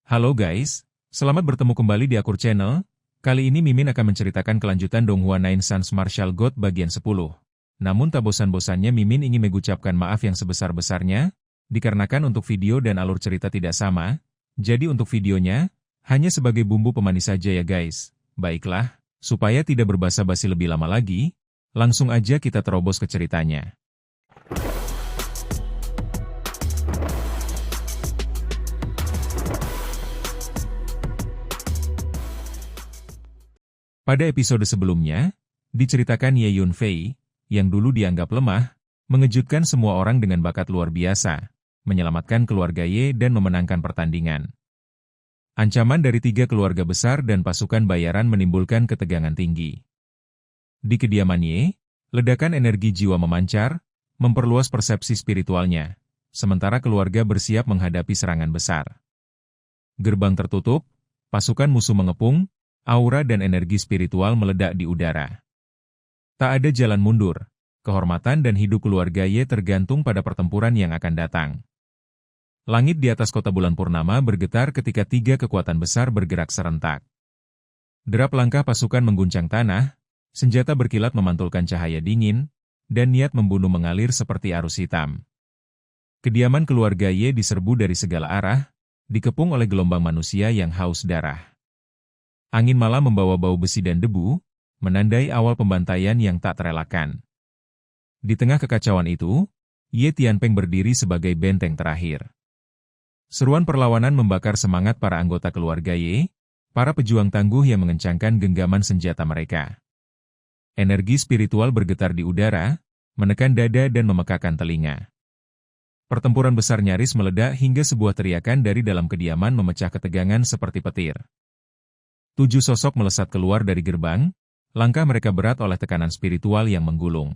Halo guys, selamat bertemu kembali di Akur Channel. Kali ini Mimin akan menceritakan kelanjutan Donghua Nine Sons Martial God bagian 10. Namun tak bosan-bosannya Mimin ingin mengucapkan maaf yang sebesar-besarnya, dikarenakan untuk video dan alur cerita tidak sama, jadi untuk videonya, hanya sebagai bumbu pemanis saja ya guys. Baiklah, supaya tidak berbasa-basi lebih lama lagi, langsung aja kita terobos ke ceritanya. Pada episode sebelumnya, diceritakan Ye Yunfei, yang dulu dianggap lemah, mengejutkan semua orang dengan bakat luar biasa, menyelamatkan keluarga Ye dan memenangkan pertandingan. Ancaman dari 3 keluarga besar dan pasukan bayaran menimbulkan ketegangan tinggi. Di kediaman Ye, ledakan energi jiwa memancar, memperluas persepsi spiritualnya, sementara keluarga bersiap menghadapi serangan besar. Gerbang tertutup, pasukan musuh mengepung, aura dan energi spiritual meledak di udara. Tak ada jalan mundur, kehormatan dan hidup keluarga Ye tergantung pada pertempuran yang akan datang. Langit di atas kota bulan purnama bergetar ketika 3 kekuatan besar bergerak serentak. Derap langkah pasukan mengguncang tanah, senjata berkilat memantulkan cahaya dingin, dan niat membunuh mengalir seperti arus hitam. Kediaman keluarga Ye diserbu dari segala arah, dikepung oleh gelombang manusia yang haus darah. Angin malam membawa bau besi dan debu, menandai awal pembantaian yang tak terelakkan. Di tengah kekacauan itu, Ye Tianpeng berdiri sebagai benteng terakhir. Seruan perlawanan membakar semangat para anggota keluarga Ye, para pejuang tangguh yang mengencangkan genggaman senjata mereka. Energi spiritual bergetar di udara, menekan dada dan memekakan telinga. Pertempuran besar nyaris meledak hingga sebuah teriakan dari dalam kediaman memecah ketegangan seperti petir. 7 sosok melesat keluar dari gerbang, langkah mereka berat oleh tekanan spiritual yang menggulung.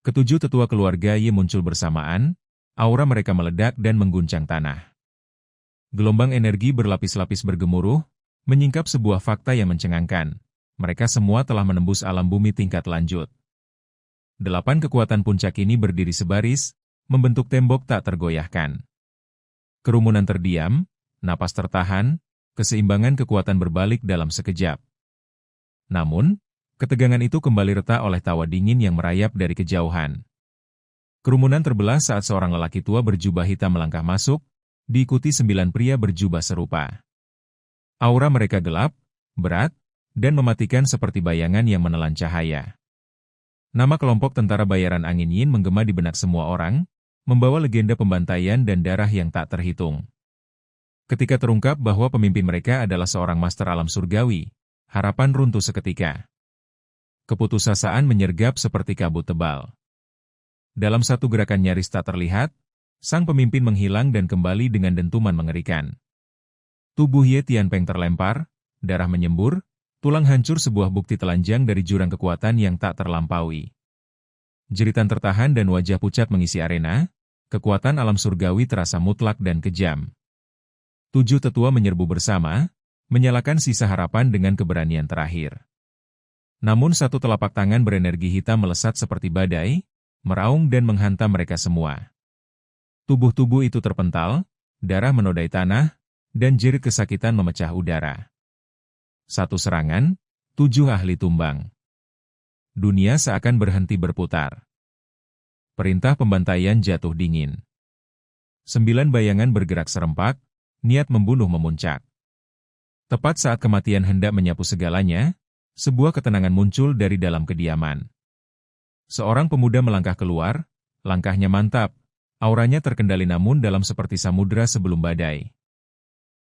Ketujuh tetua keluarga Ye muncul bersamaan, aura mereka meledak dan mengguncang tanah. Gelombang energi berlapis-lapis bergemuruh, menyingkap sebuah fakta yang mencengangkan. Mereka semua telah menembus alam bumi tingkat lanjut. 8 kekuatan puncak ini berdiri sebaris, membentuk tembok tak tergoyahkan. Kerumunan terdiam, napas tertahan, keseimbangan kekuatan berbalik dalam sekejap. Namun, ketegangan itu kembali retak oleh tawa dingin yang merayap dari kejauhan. Kerumunan terbelah saat seorang lelaki tua berjubah hitam melangkah masuk, diikuti 9 pria berjubah serupa. Aura mereka gelap, berat, dan mematikan seperti bayangan yang menelan cahaya. Nama kelompok tentara bayaran angin Yin menggema di benak semua orang, membawa legenda pembantaian dan darah yang tak terhitung. Ketika terungkap bahwa pemimpin mereka adalah seorang master alam surgawi, harapan runtuh seketika. Keputusasaan menyergap seperti kabut tebal. Dalam satu gerakan nyaris tak terlihat, sang pemimpin menghilang dan kembali dengan dentuman mengerikan. Tubuh Ye Tianpeng terlempar, darah menyembur, tulang hancur sebuah bukti telanjang dari jurang kekuatan yang tak terlampaui. Jeritan tertahan dan wajah pucat mengisi arena, kekuatan alam surgawi terasa mutlak dan kejam. 7 tetua menyerbu bersama, menyalakan sisa harapan dengan keberanian terakhir. Namun satu telapak tangan berenergi hitam melesat seperti badai, meraung dan menghantam mereka semua. Tubuh-tubuh itu terpental, darah menodai tanah, dan jerit kesakitan memecah udara. Satu serangan, 7 ahli tumbang. Dunia seakan berhenti berputar. Perintah pembantaian jatuh dingin. 9 bayangan bergerak serempak, niat membunuh memuncak. Tepat saat kematian hendak menyapu segalanya, sebuah ketenangan muncul dari dalam kediaman. Seorang pemuda melangkah keluar, langkahnya mantap, auranya terkendali namun dalam seperti samudera sebelum badai.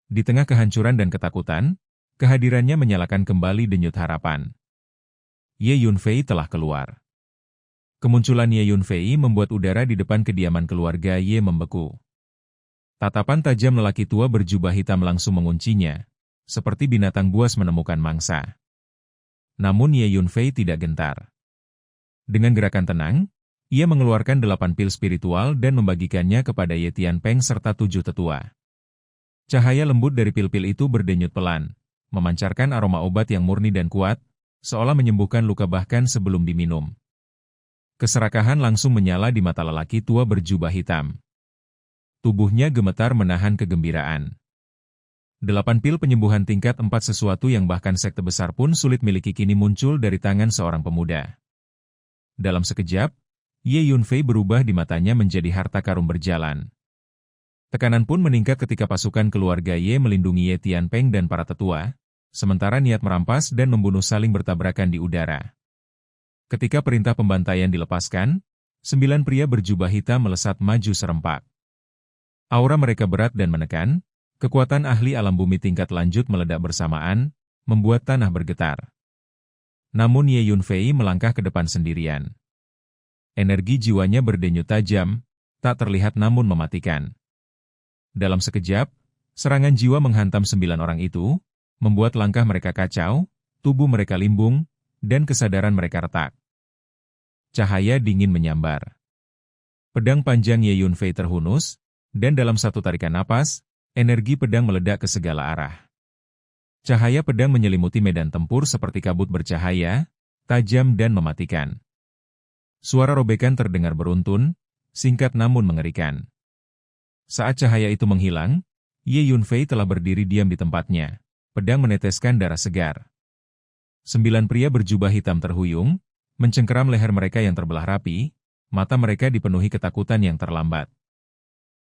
Di tengah kehancuran dan ketakutan, kehadirannya menyalakan kembali denyut harapan. Ye Yunfei telah keluar. Kemunculan Ye Yunfei membuat udara di depan kediaman keluarga Ye membeku. Tatapan tajam lelaki tua berjubah hitam langsung menguncinya, seperti binatang buas menemukan mangsa. Namun Ye Yunfei tidak gentar. Dengan gerakan tenang, ia mengeluarkan 8 pil spiritual dan membagikannya kepada Ye Tianpeng serta 7 tetua. Cahaya lembut dari pil-pil itu berdenyut pelan, memancarkan aroma obat yang murni dan kuat, seolah menyembuhkan luka bahkan sebelum diminum. Keserakahan langsung menyala di mata lelaki tua berjubah hitam. Tubuhnya gemetar menahan kegembiraan. 8 pil penyembuhan tingkat 4 sesuatu yang bahkan sekte besar pun sulit miliki kini muncul dari tangan seorang pemuda. Dalam sekejap, Ye Yunfei berubah di matanya menjadi harta karun berjalan. Tekanan pun meningkat ketika pasukan keluarga Ye melindungi Ye Tianpeng dan para tetua, sementara niat merampas dan membunuh saling bertabrakan di udara. Ketika perintah pembantaian dilepaskan, 9 pria berjubah hitam melesat maju serempak. Aura mereka berat dan menekan, kekuatan ahli alam bumi tingkat lanjut meledak bersamaan, membuat tanah bergetar. Namun Ye Yunfei melangkah ke depan sendirian. Energi jiwanya berdenyut tajam, tak terlihat namun mematikan. Dalam sekejap, serangan jiwa menghantam 9 orang itu, membuat langkah mereka kacau, tubuh mereka limbung, dan kesadaran mereka retak. Cahaya dingin menyambar. Pedang panjang Ye Yunfei terhunus, dan dalam satu tarikan napas, energi pedang meledak ke segala arah. Cahaya pedang menyelimuti medan tempur seperti kabut bercahaya, tajam dan mematikan. Suara robekan terdengar beruntun, singkat namun mengerikan. Saat cahaya itu menghilang, Ye Yunfei telah berdiri diam di tempatnya, pedang meneteskan darah segar. 9 pria berjubah hitam terhuyung, mencengkeram leher mereka yang terbelah rapi, mata mereka dipenuhi ketakutan yang terlambat.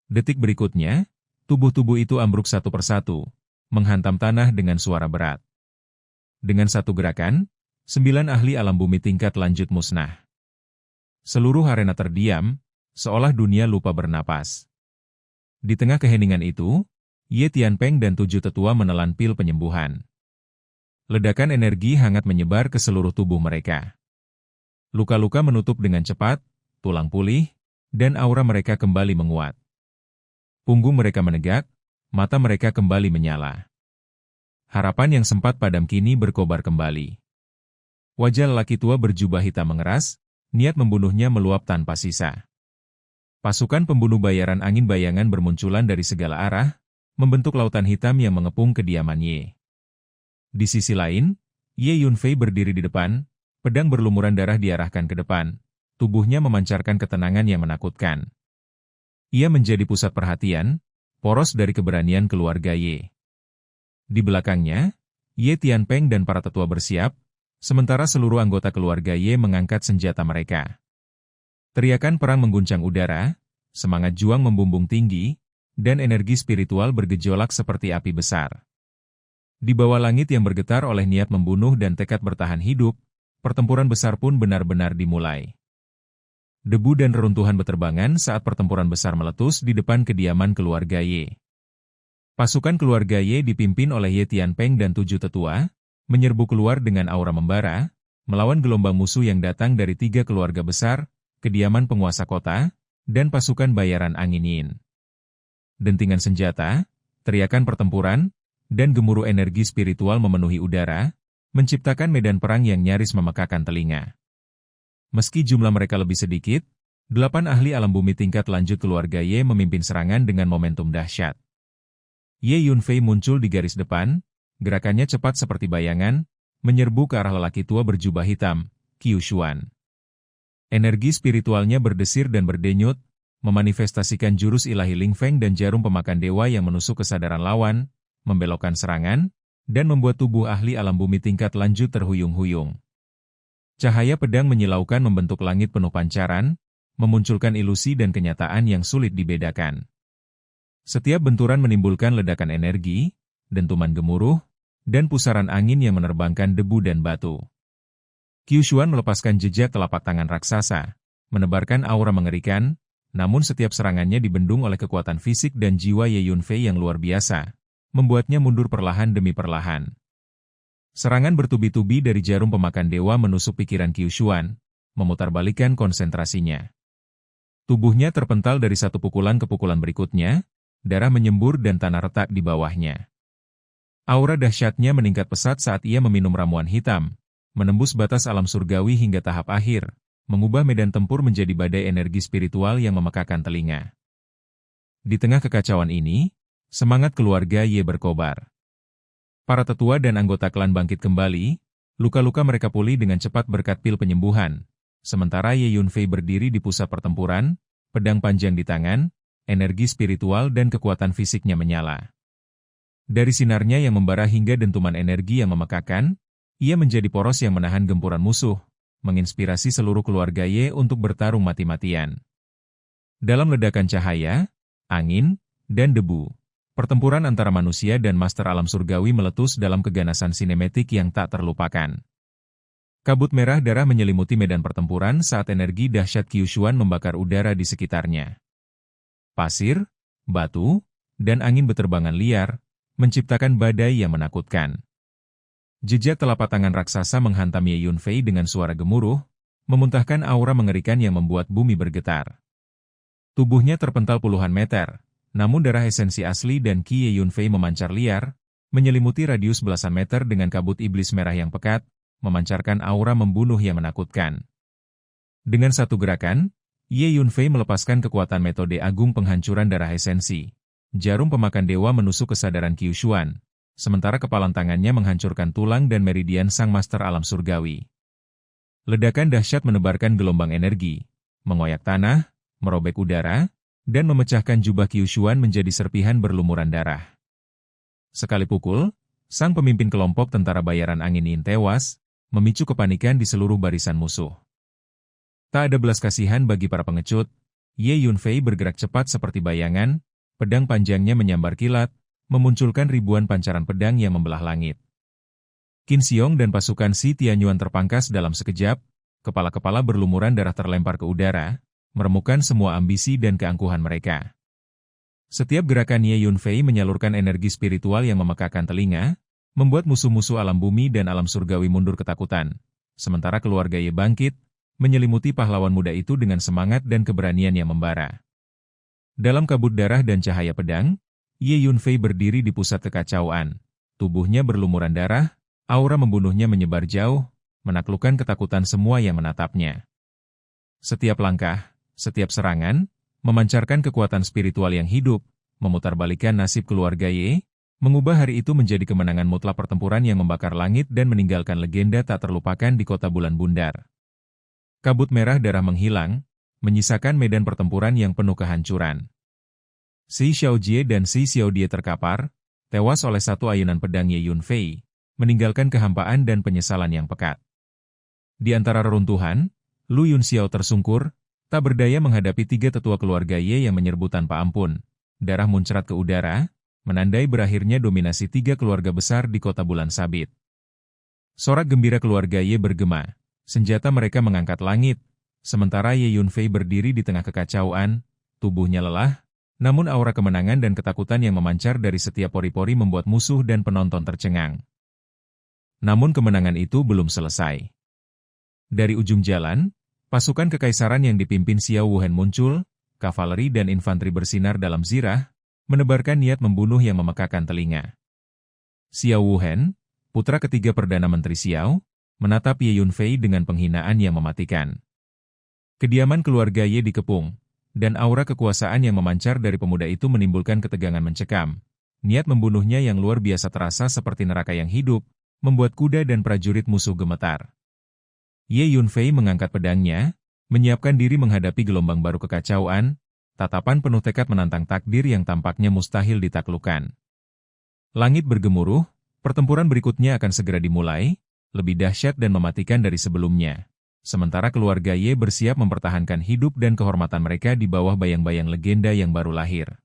Detik berikutnya, tubuh-tubuh itu ambruk satu persatu, menghantam tanah dengan suara berat. Dengan satu gerakan, 9 ahli alam bumi tingkat lanjut musnah. Seluruh arena terdiam, seolah dunia lupa bernapas. Di tengah keheningan itu, Ye Tianpeng dan 7 tetua menelan pil penyembuhan. Ledakan energi hangat menyebar ke seluruh tubuh mereka. Luka-luka menutup dengan cepat, tulang pulih, dan aura mereka kembali menguat. Punggung mereka menegak, mata mereka kembali menyala. Harapan yang sempat padam kini berkobar kembali. Wajah lelaki tua berjubah hitam mengeras, niat membunuhnya meluap tanpa sisa. Pasukan pembunuh bayaran angin bayangan bermunculan dari segala arah, membentuk lautan hitam yang mengepung kediaman Ye. Di sisi lain, Ye Yunfei berdiri di depan, pedang berlumuran darah diarahkan ke depan, tubuhnya memancarkan ketenangan yang menakutkan. Ia menjadi pusat perhatian, poros dari keberanian keluarga Ye. Di belakangnya, Ye Tianpeng dan para tetua bersiap, sementara seluruh anggota keluarga Ye mengangkat senjata mereka. Teriakan perang mengguncang udara, semangat juang membumbung tinggi, dan energi spiritual bergejolak seperti api besar. Di bawah langit yang bergetar oleh niat membunuh dan tekad bertahan hidup, pertempuran besar pun benar-benar dimulai. Debu dan reruntuhan beterbangan saat pertempuran besar meletus di depan kediaman keluarga Ye. Pasukan keluarga Ye dipimpin oleh Ye Tianpeng dan 7 tetua, menyerbu keluar dengan aura membara, melawan gelombang musuh yang datang dari 3 keluarga besar, kediaman penguasa kota, dan pasukan bayaran angin Yin. Dentingan senjata, teriakan pertempuran, dan gemuruh energi spiritual memenuhi udara, menciptakan medan perang yang nyaris memekakan telinga. Meski jumlah mereka lebih sedikit, 8 ahli alam bumi tingkat lanjut keluarga Ye memimpin serangan dengan momentum dahsyat. Ye Yunfei muncul di garis depan, gerakannya cepat seperti bayangan, menyerbu ke arah lelaki tua berjubah hitam, Qiu Xuan. Energi spiritualnya berdesir dan berdenyut, memanifestasikan jurus ilahi Ling Feng dan jarum pemakan dewa yang menusuk kesadaran lawan, membelokkan serangan, dan membuat tubuh ahli alam bumi tingkat lanjut terhuyung-huyung. Cahaya pedang menyilaukan membentuk langit penuh pancaran, memunculkan ilusi dan kenyataan yang sulit dibedakan. Setiap benturan menimbulkan ledakan energi, dentuman gemuruh, dan pusaran angin yang menerbangkan debu dan batu. Qiu Xuan melepaskan jejak telapak tangan raksasa, menebarkan aura mengerikan, namun setiap serangannya dibendung oleh kekuatan fisik dan jiwa Ye Yunfei yang luar biasa, membuatnya mundur perlahan demi perlahan. Serangan bertubi-tubi dari jarum pemakan dewa menusuk pikiran Qiu Xuan, memutarbalikkan konsentrasinya. Tubuhnya terpental dari satu pukulan ke pukulan berikutnya, darah menyembur dan tanah retak di bawahnya. Aura dahsyatnya meningkat pesat saat ia meminum ramuan hitam, menembus batas alam surgawi hingga tahap akhir, mengubah medan tempur menjadi badai energi spiritual yang memekakan telinga. Di tengah kekacauan ini, semangat keluarga Ye berkobar. Para tetua dan anggota klan bangkit kembali, luka-luka mereka pulih dengan cepat berkat pil penyembuhan, sementara Ye Yunfei berdiri di pusat pertempuran, pedang panjang di tangan, energi spiritual dan kekuatan fisiknya menyala. Dari sinarnya yang membara hingga dentuman energi yang memekakan, ia menjadi poros yang menahan gempuran musuh, menginspirasi seluruh keluarga Ye untuk bertarung mati-matian. Dalam ledakan cahaya, angin, dan debu, pertempuran antara manusia dan master alam surgawi meletus dalam keganasan sinematik yang tak terlupakan. Kabut merah darah menyelimuti medan pertempuran saat energi dahsyat Kyushuan membakar udara di sekitarnya. Pasir, batu, dan angin beterbangan liar, menciptakan badai yang menakutkan. Jejak telapak tangan raksasa menghantam Ye Yunfei dengan suara gemuruh, memuntahkan aura mengerikan yang membuat bumi bergetar. Tubuhnya terpental puluhan meter, namun darah esensi asli dan Ki Ye Yunfei memancar liar, menyelimuti radius belasan meter dengan kabut iblis merah yang pekat, memancarkan aura membunuh yang menakutkan. Dengan satu gerakan, Ye Yunfei melepaskan kekuatan metode agung penghancuran darah esensi. Jarum pemakan dewa menusuk kesadaran Kyushuan, sementara kepalan tangannya menghancurkan tulang dan meridian sang master alam surgawi. Ledakan dahsyat menebarkan gelombang energi, mengoyak tanah, merobek udara, dan memecahkan jubah Kyushuan menjadi serpihan berlumuran darah. Sekali pukul, sang pemimpin kelompok tentara bayaran angin Yin tewas, memicu kepanikan di seluruh barisan musuh. Tak ada belas kasihan bagi para pengecut, Ye Yunfei bergerak cepat seperti bayangan, pedang panjangnya menyambar kilat, memunculkan ribuan pancaran pedang yang membelah langit. Qin Xiong dan pasukan Si Tianyuan terpangkas dalam sekejap, kepala-kepala berlumuran darah terlempar ke udara, meremukkan semua ambisi dan keangkuhan mereka. Setiap gerakan Ye Yunfei menyalurkan energi spiritual yang memekakan telinga, membuat musuh-musuh alam bumi dan alam surgawi mundur ketakutan, sementara keluarga Ye bangkit, menyelimuti pahlawan muda itu dengan semangat dan keberanian yang membara. Dalam kabut darah dan cahaya pedang, Ye Yunfei berdiri di pusat kekacauan. Tubuhnya berlumuran darah, aura membunuhnya menyebar jauh, menaklukkan ketakutan semua yang menatapnya. Setiap langkah, setiap serangan, memancarkan kekuatan spiritual yang hidup, memutarbalikkan nasib keluarga Ye, mengubah hari itu menjadi kemenangan mutlak pertempuran yang membakar langit dan meninggalkan legenda tak terlupakan di kota bulan bundar. Kabut merah darah menghilang, menyisakan medan pertempuran yang penuh kehancuran. Si Xiaojie dan Si Xiaodie terkapar, tewas oleh satu ayunan pedang Ye Yunfei, meninggalkan kehampaan dan penyesalan yang pekat. Di antara reruntuhan, Lu Yunxiao tersungkur, tak berdaya menghadapi tiga tetua keluarga Ye yang menyerbu tanpa ampun. Darah muncrat ke udara, menandai berakhirnya dominasi tiga keluarga besar di kota bulan sabit. Sorak gembira keluarga Ye bergema, senjata mereka mengangkat langit, sementara Ye Yunfei berdiri di tengah kekacauan, tubuhnya lelah, namun aura kemenangan dan ketakutan yang memancar dari setiap pori-pori membuat musuh dan penonton tercengang. Namun kemenangan itu belum selesai. Dari ujung jalan, pasukan kekaisaran yang dipimpin Xiao Wuhen muncul, kavaleri dan infanteri bersinar dalam zirah, menebarkan niat membunuh yang memekakan telinga. Xiao Wuhen, putra ketiga Perdana Menteri Xiao, menatap Ye Yunfei dengan penghinaan yang mematikan. Kediaman keluarga Ye dikepung, dan aura kekuasaan yang memancar dari pemuda itu menimbulkan ketegangan mencekam. Niat membunuhnya yang luar biasa terasa seperti neraka yang hidup, membuat kuda dan prajurit musuh gemetar. Ye Yunfei mengangkat pedangnya, menyiapkan diri menghadapi gelombang baru kekacauan, tatapan penuh tekad menantang takdir yang tampaknya mustahil ditaklukkan. Langit bergemuruh, pertempuran berikutnya akan segera dimulai, lebih dahsyat dan mematikan dari sebelumnya. Sementara keluarga Ye bersiap mempertahankan hidup dan kehormatan mereka di bawah bayang-bayang legenda yang baru lahir.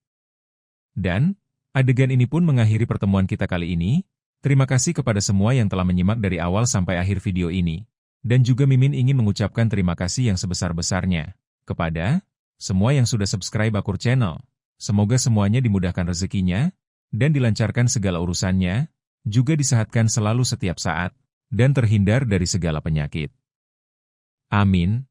Dan, adegan ini pun mengakhiri pertemuan kita kali ini. Terima kasih kepada semua yang telah menyimak dari awal sampai akhir video ini. Dan juga Mimin ingin mengucapkan terima kasih yang sebesar-besarnya kepada semua yang sudah subscribe Akur Channel. Semoga semuanya dimudahkan rezekinya, dan dilancarkan segala urusannya, juga disehatkan selalu setiap saat, dan terhindar dari segala penyakit. Amin.